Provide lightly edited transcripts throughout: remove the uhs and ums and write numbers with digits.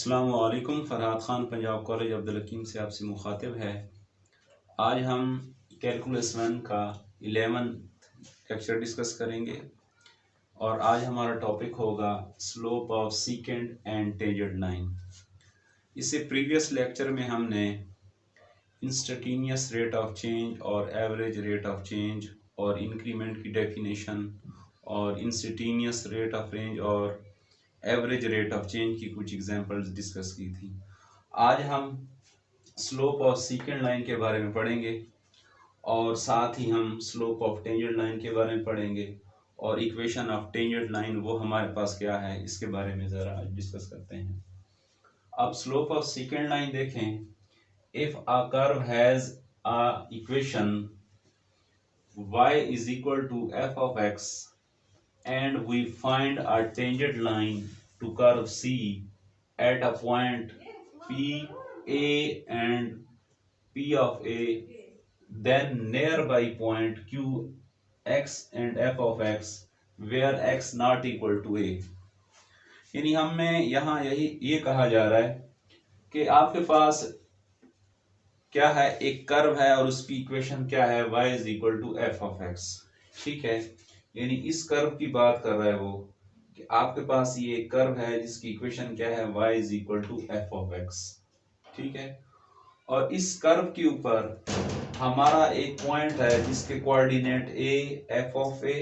अस्सलाम वालेकुम। फ़रहाद ख़ान पंजाब कॉलेज अब्दुल हकीम से आपसे मुखातिब है। आज हम कैलकुलस 1 का 11th लेक्चर डिस्कस करेंगे और आज हमारा टॉपिक होगा slope of secant and tangent line. इससे प्रीवियस लेक्चर में हमने इंस्टेंटेनियस रेट ऑफ चेंज और एवरेज रेट ऑफ चेंज और इंक्रीमेंट की डेफिनेशन और इंस्टेंटेनियस रेट ऑफ रेंज और एवरेज रेट ऑफ चेंज की कुछ एग्जांपल्स डिस्कस की थी। आज हम स्लोप ऑफ सीकेंट लाइन के बारे में पढ़ेंगे और साथ ही हम स्लोप ऑफ टेंजेंट लाइन के बारे में पढ़ेंगे और इक्वेशन ऑफ टेंजेंट लाइन वो हमारे पास क्या है इसके बारे में ज़रा आज डिस्कस करते हैं। अब स्लोप ऑफ सीकेंट लाइन देखें। If a curve has a equation y is equal to f of x and we find a tangent line to curve C at a point P, A and P of A, then nearby point Q, X and F of X where X not equal to A। यानी हमें यहाँ ये कहा जा रहा है कि आपके पास क्या है, एक कर्व है और उसकी इक्वेशन क्या है, y is equal to f of x। ठीक है, यानी इस कर्व की बात कर रहा है वो कि आपके पास ये कर्व है जिसकी इक्वेशन क्या है, y is equal to f of x। ठीक है, और इस कर्व के ऊपर हमारा एक पॉइंट है जिसके coordinate a f of a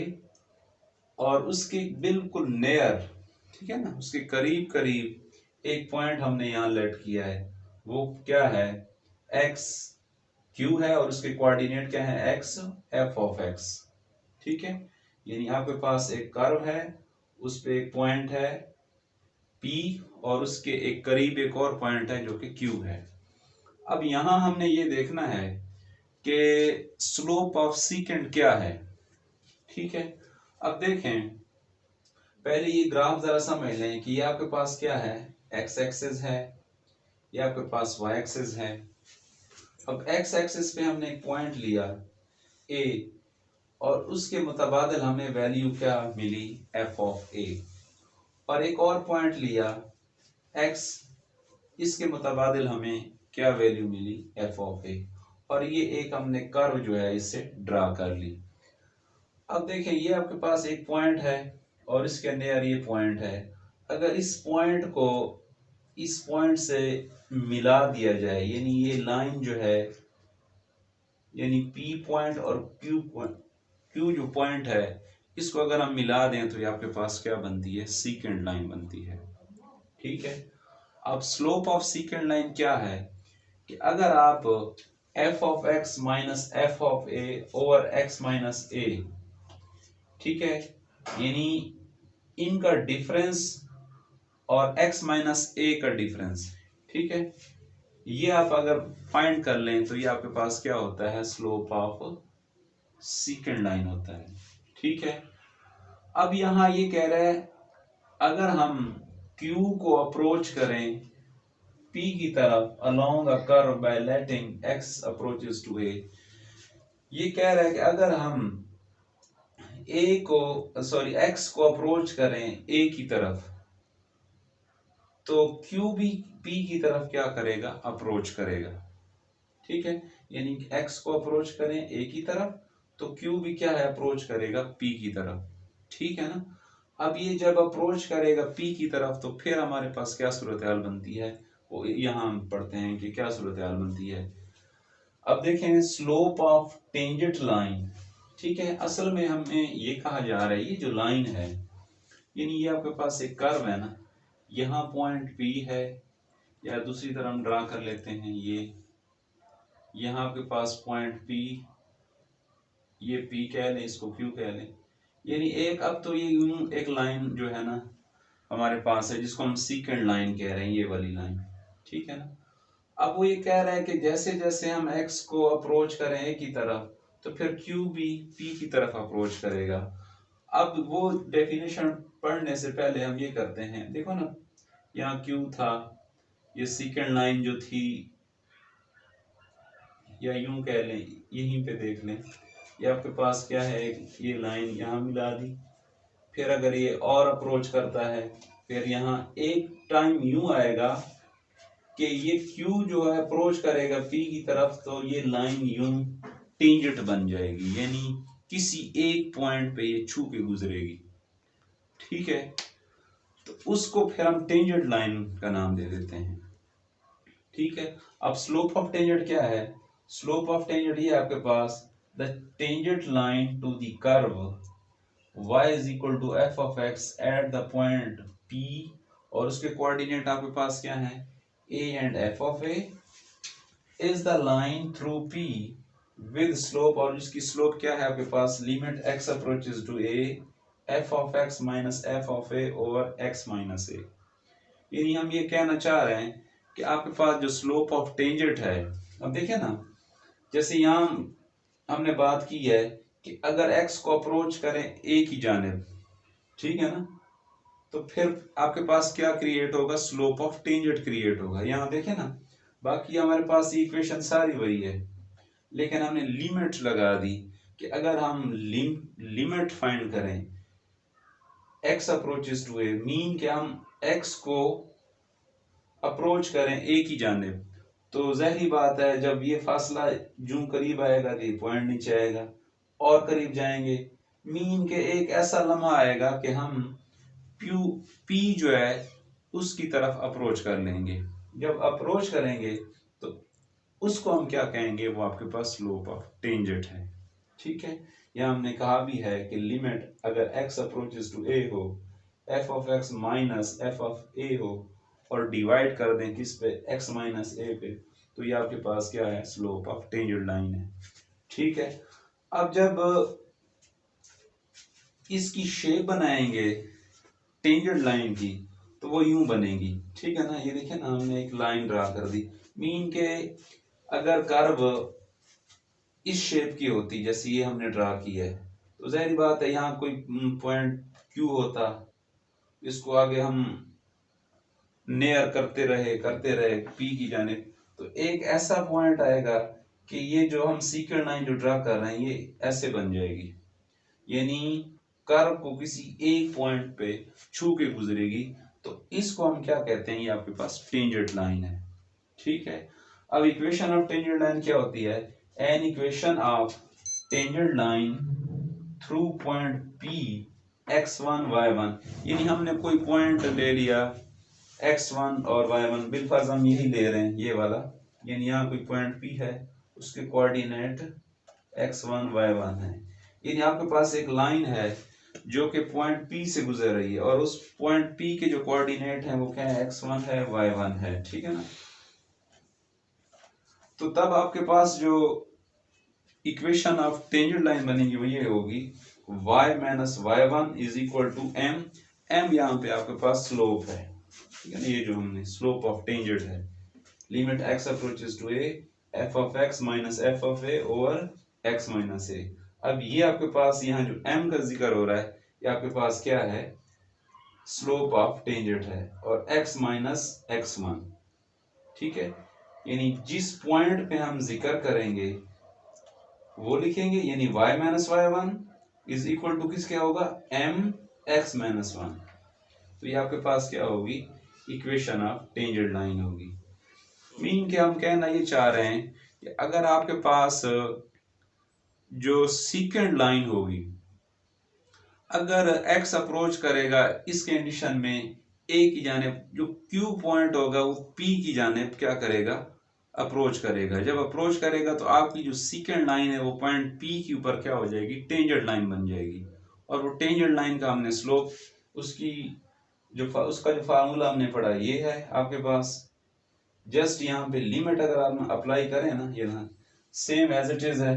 और उसके बिल्कुल नियर, ठीक है ना, उसके करीब करीब एक पॉइंट हमने यहाँ लेट किया है, वो क्या है, x q है और उसके कोऑर्डिनेट क्या है, x f of x। ठीक है, यानी आपके पास एक कर्व है, उस पे एक पॉइंट है P और उसके एक करीब एक और पॉइंट है जो कि Q है। अब यहां हमने ये देखना है कि स्लोप ऑफ सीकेंट क्या है। ठीक है, अब देखें, पहले ये ग्राफ जरा समझ लें कि ये आपके पास क्या है, x एक्सिस है, ये आपके पास y एक्सिस है। अब x एक्सिस पे हमने एक पॉइंट लिया a और उसके मुताबिल हमें वैल्यू क्या मिली, f of a, और एक और पॉइंट लिया x, इसके मुताबिल हमें क्या वैल्यू मिली, f of a, और ये एक हमने कर्व जो है इससे ड्रा कर ली। अब देखें, ये आपके पास एक पॉइंट है और इसके नियर ये पॉइंट है। अगर इस पॉइंट को इस पॉइंट से मिला दिया जाए, यानी ये लाइन जो है, यानी P पॉइंट और Q जो पॉइंट है, इसको अगर हम मिला दें तो ये आपके पास क्या बनती है, सीकेंट लाइन बनती है। ठीक है, अब स्लोप ऑफ सीकेंट लाइन क्या है कि अगर आप f of x minus f of a over x minus a, ठीक है, यानी इनका डिफरेंस और x माइनस a का डिफरेंस, ठीक है, ये आप अगर फाइंड कर लें तो ये आपके पास क्या होता है, स्लोप ऑफ सीकेंट लाइन होता है। ठीक है, अब यहां ये कह रहा है अगर हम Q को अप्रोच करें P की तरफ along a curve by letting x approaches to A, ये कह रहा है कि अगर हम x को अप्रोच करें A की तरफ तो Q भी P की तरफ क्या करेगा, अप्रोच करेगा। ठीक है, यानी x को अप्रोच करें A की तरफ तो Q भी क्या है, अप्रोच करेगा P की तरफ। ठीक है ना, अब ये जब अप्रोच करेगा P की तरफ तो फिर हमारे पास क्या सूरत हाल बनती है, वो यहाँ हम पढ़ते हैं कि क्या सूरत हाल बनती है। अब देखें स्लोप ऑफ टेंजेंट लाइन। ठीक है, असल में हमें ये कहा जा रहा है, ये जो लाइन है, यानी ये आपके पास एक कर्व है ना, यहाँ पॉइंट P है, या दूसरी तरह हम ड्रा कर लेते हैं, ये यहाँ आपके पास पॉइंट P, ये P कह लें, इसको Q कह लें, यानी एक, अब तो ये एक लाइन जो है ना हमारे पास है जिसको हम सीकेंट लाइन कह रहे हैं, ये वाली लाइन। ठीक है ना, अब वो ये कह रहा है कि जैसे जैसे हम x को अप्रोच करें A की तरफ तो फिर Q भी P की तरफ अप्रोच करेगा। अब वो डेफिनेशन पढ़ने से पहले हम ये करते हैं, देखो ना, यहाँ Q था, ये सीकेंट लाइन जो थी, या यूं कह लें, यहीं पे देख लें, ये आपके पास क्या है, ये लाइन यहाँ मिला दी, फिर अगर ये और अप्रोच करता है, फिर यहाँ एक टाइम यूं आएगा कि ये Q जो है अप्रोच करेगा P की तरफ, तो ये लाइन यूं टेंजेंट बन जाएगी, यानी किसी एक पॉइंट पे ये छू के गुजरेगी। ठीक है, तो उसको फिर हम टेंजेंट लाइन का नाम दे देते हैं। ठीक है, अब स्लोप ऑफ टेंजेंट क्या है? स्लोप ऑफ टेंजेंट ये आपके पास the tangent line to the curve y is equal to f of x at the point P, और उसके कोऑर्डिनेट आपके पास क्या है? a and f of a is the line through P with slope, और जिसकी स्लोप क्या है आपके पास? Limit x approaches to a f of x minus f of a over x minus a। यानी हम ये कहना चाह रहे हैं कि आपके पास जो स्लोप ऑफ टेंजेंट है, अब देखिए ना, जैसे यहाँ हमने बात की है कि अगर x को अप्रोच करें a की जानिब, ठीक है ना, तो फिर आपके पास क्या क्रिएट होगा? स्लोप ऑफ टेंजेंट क्रिएट होगा। यहाँ देखें ना, बाकी हमारे पास इक्वेशन सारी वही है, लेकिन हमने लिमिट लगा दी कि अगर हम लिमिट फाइंड करें x approaches to a, mean कि हम x को अप्रोच करें a की जानिब, तो ज़ाहिरी बात है जब ये फासला जूं करीब आएगा तो ये पॉइंट नीचे आएगा, और करीब जाएंगे, मीन के एक ऐसा लम्हा आएगा कि हम P जो है उसकी तरफ अप्रोच कर लेंगे। जब अप्रोच करेंगे तो उसको हम क्या कहेंगे? वो आपके पास स्लोप ऑफ टेंजेंट है। ठीक है, यहाँ हमने कहा भी है कि लिमिट अगर x अप्रोचेस टू a हो, f of x minus f of a हो, और डिवाइड कर दें किस पे? x माइनस a पे, तो ये आपके पास क्या है? स्लोप ऑफ टेंजेंट लाइन है। ठीक है, अब जब इसकी शेप बनाएंगे टेंजेंट लाइन की, तो वो यूं बनेगी। ठीक है ना, ये देखिए ना, हमने एक लाइन ड्रा कर दी, मीन के अगर कर्व इस शेप की होती जैसे ये हमने ड्रा की है, तो जाहिर बात है यहाँ कोई पॉइंट Q होता, इसको आगे हम नेयर करते रहे P की जानिब, तो एक ऐसा पॉइंट आएगा कि ये जो हम सीक्वेंट लाइन जो ड्रा कर रहे हैं ये ऐसे बन जाएगी, यानी कर्व को किसी एक पॉइंट पे छू के गुजरेगी, तो इसको हम क्या कहते हैं? ये आपके पास टेंजेंट लाइन है। ठीक है, अब इक्वेशन ऑफ टेंजेंट लाइन क्या होती है? An equation of tangent line through point P x1 y1, यानी हमने कोई पॉइंट ले लिया x1 और y1, बिलफर्ज हम यही ले रहे हैं ये वाला, यानी यहाँ कोई पॉइंट P है, उसके कोऑर्डिनेट x1 y1 है, यानी आपके पास एक लाइन है जो कि पॉइंट P से गुजर रही है, और उस पॉइंट P के जो कोऑर्डिनेट है वो क्या है? x1 है, y1 है। ठीक है ना, तो तब आपके पास जो इक्वेशन ऑफ टेंजेंट लाइन बनेगी वो ये होगी y minus y1 is equal to m, m यहाँ पे आपके पास स्लोप है, ठीक है ना, ये जो हमने स्लोप ऑफ टेंजेंट है, limit x approaches to a f of x minus f of a over x minus a। अब ये आपके पास यहाँ जो m का जिक्र हो रहा है, ये आपके पास क्या है? स्लोप ऑफ टेंजेंट है, और x माइनस x1। ठीक है, यानी जिस पॉइंट पे हम जिक्र करेंगे वो लिखेंगे, यानी y minus y1 is equal to किस क्या होगा? m x minus 1। तो ये आपके पास क्या होगी? इक्वेशन ऑफ टेंजेंट लाइन होगी। मीन के हम कहना ये चाह रहे हैं कि अगर आपके पास जो सीक्वेंट लाइन होगी, अगर x अप्रोच करेगा इस कंडीशन में a की जानिब, जो Q पॉइंट होगा वो P की जानिब क्या करेगा? अप्रोच करेगा। जब अप्रोच करेगा तो आपकी जो सीक्वेंट लाइन है वो पॉइंट P के ऊपर क्या हो जाएगी? टेंजेंट लाइन बन जाएगी, और वो टेंजेंट लाइन का हमने स्लोप, उसका जो फार्मूला हमने पढ़ा ये है आपके पास। जस्ट यहाँ पे लिमिट अगर आप अप्लाई करें ना, ये ना सेम एज इट इज है,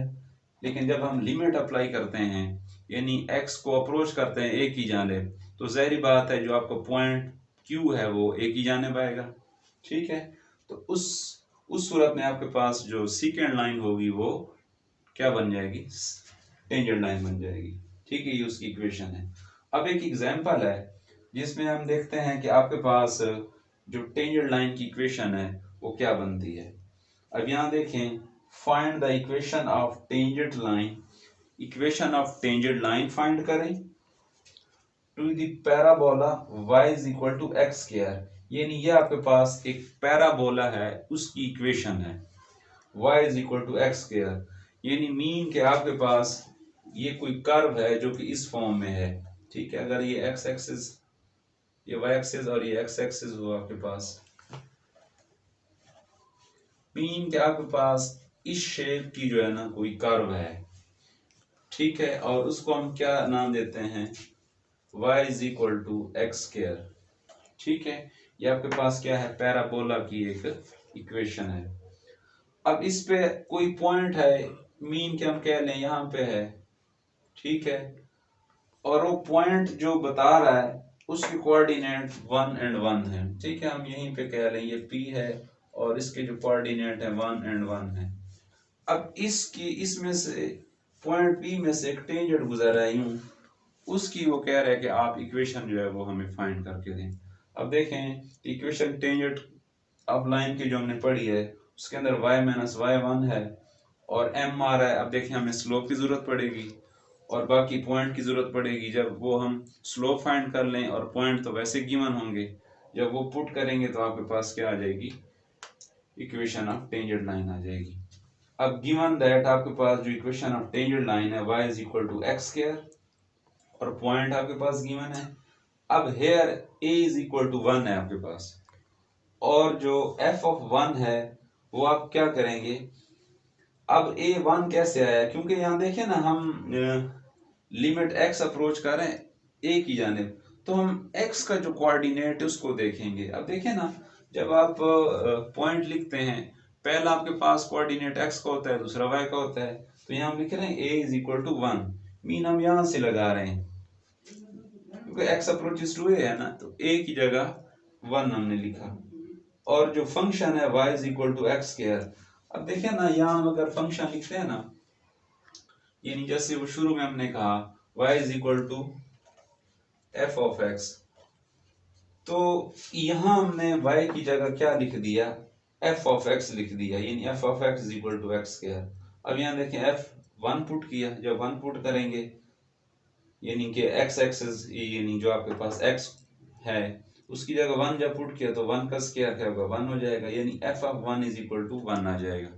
लेकिन जब हम लिमिट अप्लाई करते हैं यानी x को अप्रोच करते हैं a की जानिब, तो ज़ाहिर बात है जो आपका पॉइंट Q है वो a की जानिब आएगा। ठीक है, तो उस सूरत में आपके पास जो सीक्वेंट लाइन होगी वो क्या बन जाएगी? टेंजेंट लाइन बन जाएगी। ठीक है, ये उसकी इक्वेशन है। अब एक एग्जांपल है जिसमें हम देखते हैं कि आपके पास जो टेंजेंट लाइन की इक्वेशन है वो क्या बनती है। अब यहाँ देखें, find the equation of tangent line, equation of tangent line find करें। To the parabola y is equal to x square, यानी ये आपके पास एक पैराबोला है, उसकी इक्वेशन है y is equal to x square, यानी मीन के आपके पास ये कोई कर्व है जो कि इस फॉर्म में है। ठीक है, अगर ये x एक्सिस, ये y एक्सिस और ये x एक्सिस हो आपके पास, मीन के आपके पास इस शेप की जो है ना कोई कर्व है। ठीक है, और उसको हम क्या नाम देते हैं, y is equal to x square. ठीक है, ये आपके पास क्या है, पैराबोला की एक इक्वेशन है। अब इस पे कोई पॉइंट है, मीन के हम कह लें यहाँ पे है। ठीक है, और वो पॉइंट जो बता रहा है उसके कोऑर्डिनेट 1 एंड 1 है। ठीक है, हम यहीं पे कह लें ये P है और इसके जो कोऑर्डिनेट है 1 एंड 1 है। अब इसकी इसमें से पॉइंट P में से एक टेंजेंट गुजर रहा है यूं, उसकी वो कह रहा है कि आप इक्वेशन जो है वो हमें फाइंड करके दें। अब देखें इक्वेशन टेंजेंट अब लाइन की जो हमने पढ़ी है उसके अंदर y माइनस वाई 1 है और m आ रहा है। अब देखें हमें स्लोप की जरूरत पड़ेगी और बाकी पॉइंट की जरूरत पड़ेगी। जब वो हम स्लोप फाइंड कर लें और पॉइंट तो वैसे गिवन होंगे, जब वो पुट करेंगे तो आपके पास क्या आ जाएगी, इक्वेशन ऑफ टेंजेंट लाइन आ जाएगी। अब गिवन दैट आपके पास जो इक्वेशन ऑफ टेंजेंट लाइन है y is equal to x square और पॉइंट आपके पास गिवन है। अब here a is equal to 1 है आपके पास, और जो f ऑफ 1 है वो आप क्या करेंगे, अब a 1 कैसे आया, क्योंकि यहाँ देखें ना हम लिमिट x अप्रोच कर रहे हैं a की जानिब, तो हम x का जो कोऑर्डिनेट है उसको देखेंगे। अब देखें ना, जब आप पॉइंट लिखते हैं पहला आपके पास कोऑर्डिनेट x का होता है, दूसरा y का होता है, तो यहाँ हम लिख रहे हैं a is equal to 1, mean हम यहाँ से लगा रहे हैं क्योंकि x अप्रोचेस टू a है ना, तो a की जगह 1 हमने लिखा, और जो फंक्शन है y is equal to x square. अब देखिए ना, यहाँ हम अगर फंक्शन लिखते हैं ना, यानी जैसे वो शुरू में हमने कहा y is equal to f of x, तो यहाँ हमने y की जगह क्या लिख दिया, f ऑफ x लिख दिया, यानी f of x is equal to x square. अब यहाँ देखें f 1 पुट किया, जब 1 पुट करेंगे यानी कि x एक्सिस यानी जो आपके पास x है उसकी जगह 1 जब पुट किया तो 1 का स्क्वायर क्या होगा, 1 हो जाएगा, यानी f of 1 is equal to 1 आ जाएगा।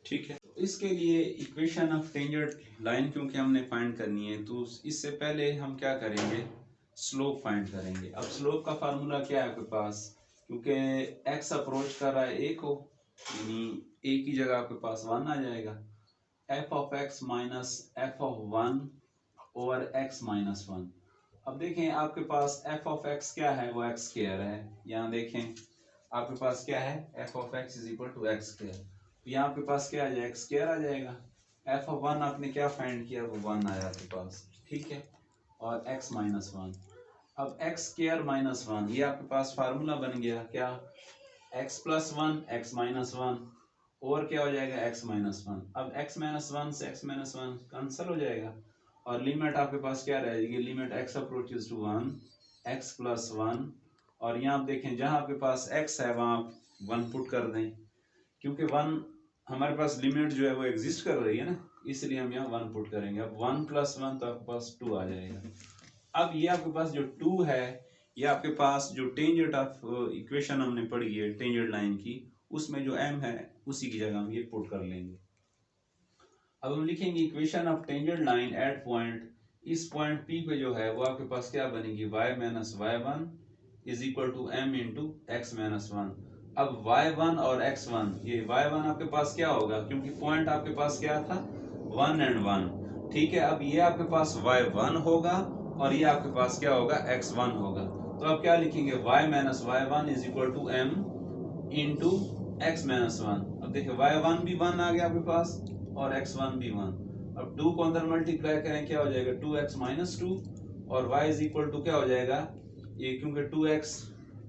ठीक है, तो इसके लिए इक्वेशन ऑफ टेंजेंट लाइन क्योंकि हमने फाइंड करनी है, तो इससे पहले हम क्या करेंगे, स्लोप फाइंड करेंगे। अब स्लोप का फार्मूला क्या है आपके पास, क्योंकि x अप्रोच कर रहा है a को, यानी a की जगह आपके पास 1 आ जाएगा, f of x minus F of 1 over x minus 1। अब देखें आपके पास f ऑफ x क्या है, वो x स्क्वायर है। यहाँ देखें आपके पास क्या है, f of x is equal to x square, तो यहाँ आपके पास क्या आ जाएगा, x स्क्वायर आ जाएगा। f ऑफ 1 आपने क्या फाइंड किया, वो 1 आया आपके पास। ठीक है, और x माइनस 1, अब x स्क्वायर माइनस 1, ये आपके पास फार्मूला बन गया क्या, x प्लस 1 x माइनस 1 और क्या हो जाएगा, x माइनस 1। अब x माइनस 1 से x माइनस 1 कैंसिल हो जाएगा और लिमिट आपके पास क्या रहेगी, limit x approaches to 1 x plus 1, और यहाँ आप देखें जहां आपके पास x है वहां आप 1 पुट कर दें, क्योंकि 1 हमारे पास लिमिट जो है वो एग्जिस्ट कर रही है ना, इसलिए हम यहाँ 1 पुट करेंगे। अब 1 प्लस 1 तो आपके पास 2 आ जाएगा। अब ये आपके पास जो 2 है, ये आपके पास जो टेंजेंट ऑफ इक्वेशन हमने पढ़ी है टेंजेंट लाइन की, उसमें जो m है उसी की जगह हम ये पुट कर लेंगे। अब हम लिखेंगे equation of tangent line at point, इस पॉइंट P पे जो है वो आपके पास क्या बनेगी, y minus y 1 is equal to m into x minus 1। अब y1 और x1, ये y1 आपके पास क्या होगा, क्योंकि पॉइंट आपके पास क्या था 1 एंड 1। ठीक है, अब ये आपके पास y1 होगा और ये आपके पास क्या होगा, x1 होगा। तो अब क्या लिखेंगे, y minus y 1 is equal to m into x minus 1। अब देखिए y1 भी 1 आ गया आपके पास और x1 भी 1। अब 2 को अंदर मल्टीप्लाई करें क्या हो जाएगा, 2x माइनस 2, और y इज इक्वल टू क्या हो जाएगा, ये क्योंकि 2x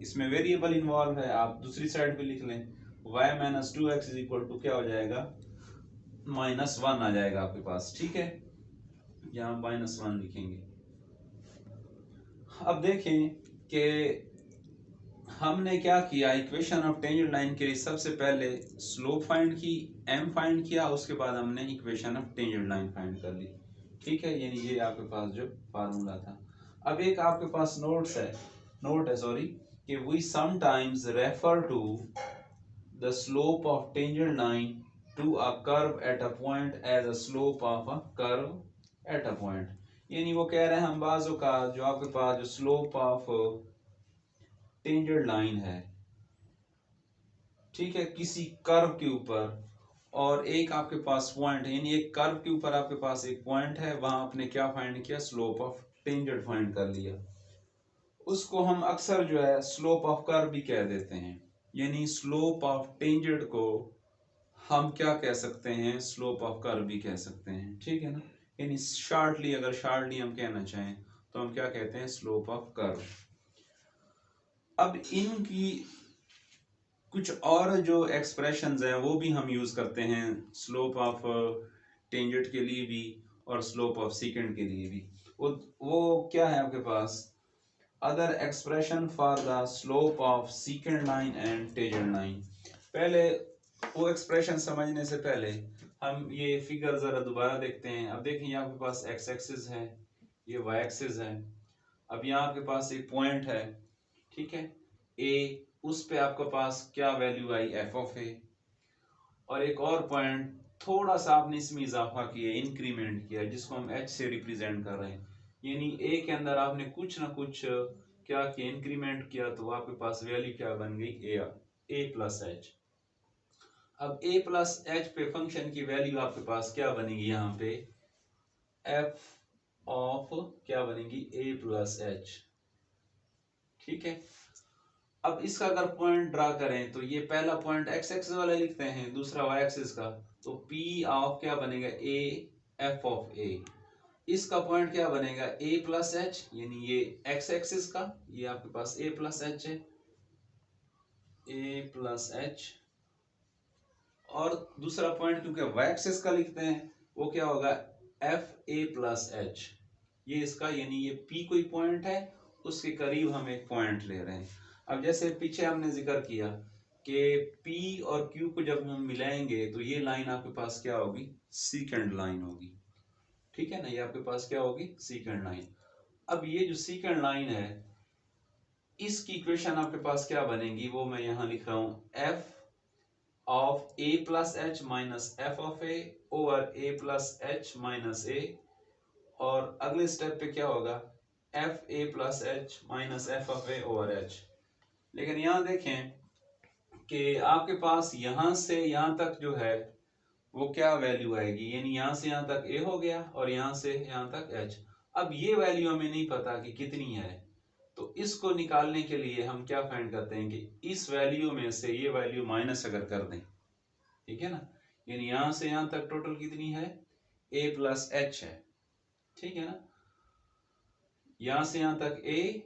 इसमें वेरिएबल इन्वॉल्व है, आप दूसरी साइड पे लिख लें, y minus 2x is equal to क्या हो जाएगा, माइनस 1 आ जाएगा आपके पास। ठीक है, यहाँ माइनस 1 लिखेंगे। अब देखें कि हमने क्या किया, इक्वेशन ऑफ टेंजेंट लाइन के लिए सबसे पहले स्लोप फाइंड की, m फाइंड किया, उसके बाद हमने equation of tangent line find कर ली। ठीक है, यानी ये आपके पास जो फार्मूला था। अब एक आपके पास नोट है सॉरी, कि we sometimes refer to the slope of tangent line to a curve at a point as a slope of a curve at a point. यानी वो कह रहे हैं हम बाजू का जो आपके पास जो स्लोप ऑफ टेंजेंट लाइन है, ठीक है, किसी कर्व के ऊपर, और एक आपके पास पॉइंट है, यानी एक कर्व के ऊपर आपके पास एक पॉइंट है, वहां आपने क्या फाइंड किया, स्लोप ऑफ टेंजेंट फाइंड कर लिया। उसको हम अक्सर जो है स्लोप ऑफ कर्व भी कह देते हैं। यानी स्लोप ऑफ टेंजेंट को हम क्या कह सकते हैं, स्लोप ऑफ कर्व भी कह सकते हैं, ठीक है ना। यानी शार्टली, अगर शार्टली हम कहना चाहें तो हम क्या कहते हैं, स्लोप ऑफ कर्व। अब इनकी कुछ और जो एक्सप्रेशंस हैं वो भी हम यूज करते हैं, स्लोप ऑफ टेंजेंट के लिए भी और स्लोप ऑफ सीकेंट के लिए भी। वो क्या है आपके पास, other expression for the slope of secant line and tangent line. पहले वो एक्सप्रेशन समझने से पहले हम ये फिगर जरा दोबारा देखते हैं। अब देखिए यहाँ आपके पास एक्स एक्सिस है, ये वाई एक्सिस है। अब यहाँ आपके पास एक पॉइंट है, ठीक है, ए, उस पे आपके पास क्या वैल्यू आई, एफ ऑफ ए, और एक और पॉइंट थोड़ा सा आपने इसमें इजाफा किया, इंक्रीमेंट किया, जिसको हम एच से रिप्रेजेंट कर रहे हैं। यानी ए के अंदर आपने कुछ ना कुछ क्या किया, इंक्रीमेंट किया, तो आपके पास वैल्यू क्या बन गई, ए प्लस एच। अब ए प्लस एच पे फंक्शन की वैल्यू आपके पास क्या बनेगी, यहाँ पे एफ ऑफ क्या बनेगी, ए प्लस एच, ठीक है। अब इसका अगर पॉइंट ड्रा करें तो ये पहला पॉइंट एक्स एक्सिस वाला लिखते हैं, दूसरा वाई एक्सिस का, तो पी ऑफ क्या बनेगा, ए एफ ऑफ ए। इसका पॉइंट क्या बनेगा, ए प्लस एच, यानी ये एक्स एक्सिस का, ये आपके पास ए प्लस एच है, ए प्लस एच। और दूसरा पॉइंट क्योंकि वाई एक्सिस का लिखते हैं, वो क्या होगा, एफ ए प्लस एच, ये इसका, यानी ये पी कोई पॉइंट है, उसके करीब हम एक पॉइंट ले रहे हैं। अब जैसे पीछे हमने जिक्र किया कि P और Q को जब हम मिलाएंगे तो ये लाइन आपके पास क्या होगी, सीकेंड लाइन होगी, ठीक है ना, ये आपके पास क्या होगी, सीकेंड लाइन। अब ये जो सीकेंड लाइन है, इसकी इक्वेशन आपके पास क्या बनेगी, वो मैं यहां लिख रहा हूं, F of A plus H minus F of A over A plus H minus A, और अगले स्टेप पे क्या होगा, F A plus H minus F of A over H. लेकिन यहां देखें कि आपके पास यहां से यहां तक जो है वो क्या वैल्यू आएगी, यानी यहां से यहां तक a हो गया और यहां से यहां तक h। अब ये वैल्यू हमें नहीं पता कि कितनी है, तो इसको निकालने के लिए हम क्या फाइंड करते हैं कि इस वैल्यू में से ये वैल्यू माइनस अगर कर दें, ठीक है ना, यानी यहां से यहां तक टोटल कितनी है, a प्लस एच है, ठीक है ना। यहां से यहां तक a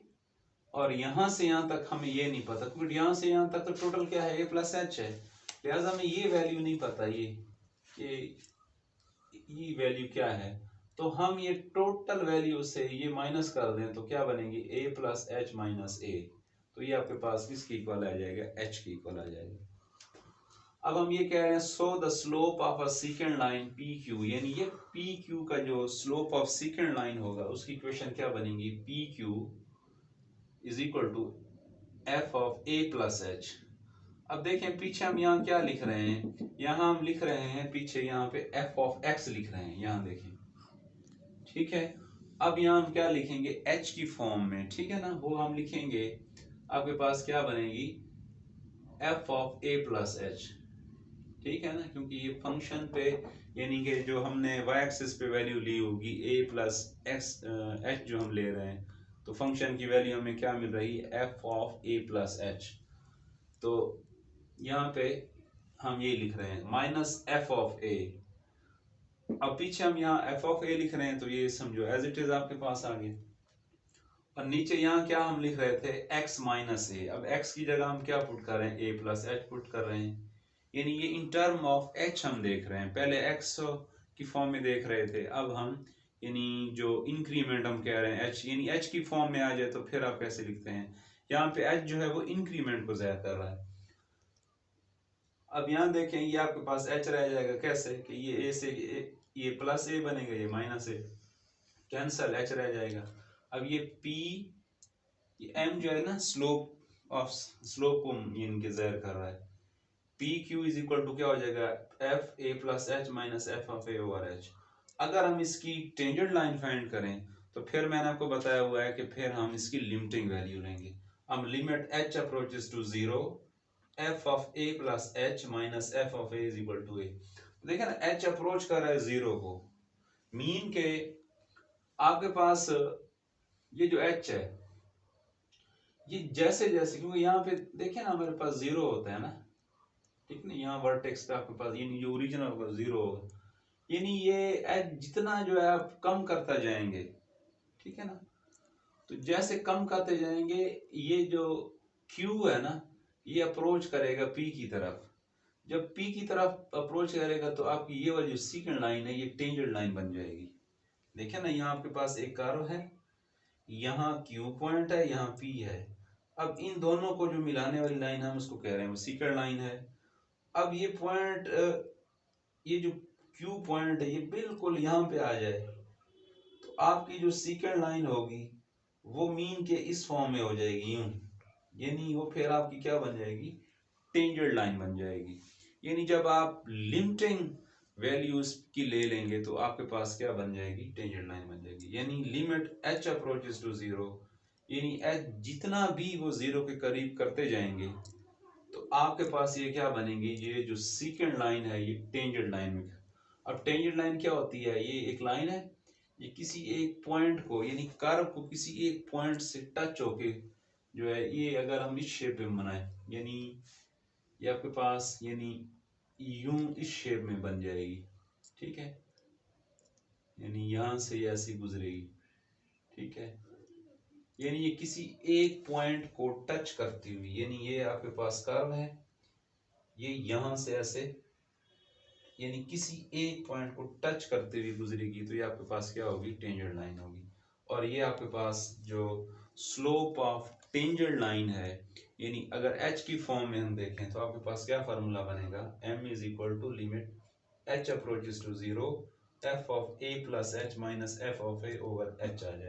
और यहां से यहां तक हमें ये नहीं पता, क्योंकि यहां से यहां तक तो टोटल क्या है, a प्लस एच है, लिहाजा हमें ये वैल्यू नहीं पता, ये वैल्यू क्या है। तो हम ये टोटल वैल्यू से ये माइनस कर दें तो क्या बनेगी, a प्लस एच माइनस ए, तो ये आपके पास किसकी इक्वल आ जाएगा, h की इक्वल आ जाएगा। अब हम ये कह रहे हैं, so the slope of a second line P Q, यानी ये पी क्यू का जो स्लोप ऑफ सेकंड लाइन होगा उसकी इक्वेशन क्या बनेगी, P Q is equal to f of A plus h. अब देखें पीछे हम यहाँ क्या लिख रहे हैं, यहाँ हम लिख रहे हैं पीछे यहाँ पे एफ ऑफ एक्स लिख रहे हैं, यहाँ देखें, ठीक है। अब यहाँ हम क्या लिखेंगे, एच की फॉर्म में, ठीक है ना, वो हम लिखेंगे, आपके पास क्या बनेगी, F of A plus H, ठीक है ना, क्योंकि ये फंक्शन पे, यानी कि जो हमने वाई एक्सिस पे वैल्यू ली होगी ए प्लस एक्स एच जो हम ले रहे हैं, तो फंक्शन की वैल्यू हमें क्या मिल रही है, F of A plus H. तो यहाँ पे हम ये लिख रहे हैं माइनस एफ ऑफ ए। अब पीछे हम यहाँ एफ ऑफ ए लिख रहे हैं, तो ये समझो एज इट इज आपके पास आ गया। और नीचे यहाँ क्या हम लिख रहे थे, x माइनस ए। अब x की जगह हम क्या पुट कर रहे हैं, a प्लस एच पुट कर रहे हैं, यानी ये इन टर्म ऑफ h हम देख रहे हैं। पहले x की फॉर्म में देख रहे थे, अब हम यानी जो इंक्रीमेंट हम कह रहे हैं h, यानी h की फॉर्म में आ जाए तो फिर आप कैसे लिखते हैं, यहाँ पे h जो है वो इंक्रीमेंट को ज़ाहिर कर रहा है। अब यहाँ देखें ये आपके पास h रह जाएगा कैसे, कि ये a से ये प्लस a बनेगा, ये माइनस a, कैंसल, h रह जाएगा। अब ये p, ये m जो है ना स्लोप को इनके ज़ाहिर कर रहा है। P Q is equal to क्या हो जाएगा, f A plus H minus F of A over h. अगर हम इसकी टेंजेंट लाइन फाइंड करें तो फिर मैंने आपको बताया हुआ है कि फिर हम इसकी लिमिटिंग वैल्यू लेंगे। हम limit H approaches to zero F of A plus H minus F of A is equal to A. देखिए ना, एच अप्रोच कर रहा है जीरो को, मीन के आपके पास ये जो एच है ये जैसे जैसे, क्योंकि यहाँ पे देखिए ना हमारे पास जीरो होता है ना, ठीक नहीं, यहाँ वर्टेक्स पे आपके पास ये जो ओरिजिनल होगा जीरो होगा, यानी ये एच जितना जो है आप कम करता जाएंगे, ठीक है ना, तो जैसे कम करते जाएंगे ये जो क्यू है ना ये अप्रोच करेगा पी की तरफ। जब पी की तरफ अप्रोच करेगा तो आपकी ये वाली जो सीकेंड लाइन है ये टेंजेंट लाइन बन जाएगी। देखिए ना, यहाँ आपके पास एक कर्व है, यहाँ क्यू पॉइंट है, यहाँ पी है। अब इन दोनों को जो मिलाने वाली लाइन हम उसको कह रहे हैं वो सीकेंड लाइन है। अब ये पॉइंट, ये जो क्यू पॉइंट है ये बिल्कुल यहाँ पे आ जाए तो आपकी जो सीकेंड लाइन होगी वो मीन के इस फॉर्म में हो जाएगी यूं, यानी वो फिर आपकी क्या बन जाएगी, टेंजेंट लाइन बन जाएगी। यानी जब आप लिमिटिंग वैल्यूज की ले लेंगे तो आपके पास क्या बन जाएगी, टेंजेंट लाइन बन जाएगी। यानी limit H approaches to zero, यानी एच जितना भी वो जीरो के करीब करते जाएंगे तो आपके पास ये क्या बनेगी, ये जो सीकेंड लाइन है ये टेंजेंट लाइन में। अब टेंजेंट लाइन क्या होती है, ये एक लाइन है, ये किसी एक पॉइंट को यानी कर्व को किसी एक पॉइंट से टच होके जो है, ये अगर हम इस शेप में बनाए यानी ये आपके पास यानी यूं इस शेप में बन जाएगी, ठीक है, यानी यहां से ऐसी गुजरेगी, ठीक है, यानी ये किसी एक पॉइंट को टच करती हुई, यानी ये आपके पास कर्व है, ये यहां से ऐसे यानी किसी एक पॉइंट को टच करते हुए गुजरेगी तो ये आपके पास क्या होगी, टेंजेंट लाइन होगी। और ये आपके पास जो स्लोप ऑफ टेंजेंट लाइन है, यानी अगर एच की फॉर्म में हम देखें तो आपके पास क्या फार्मूला बनेगा, m is equal to limit H approaches to zero F of A plus H minus F of A over H आ जाएगा।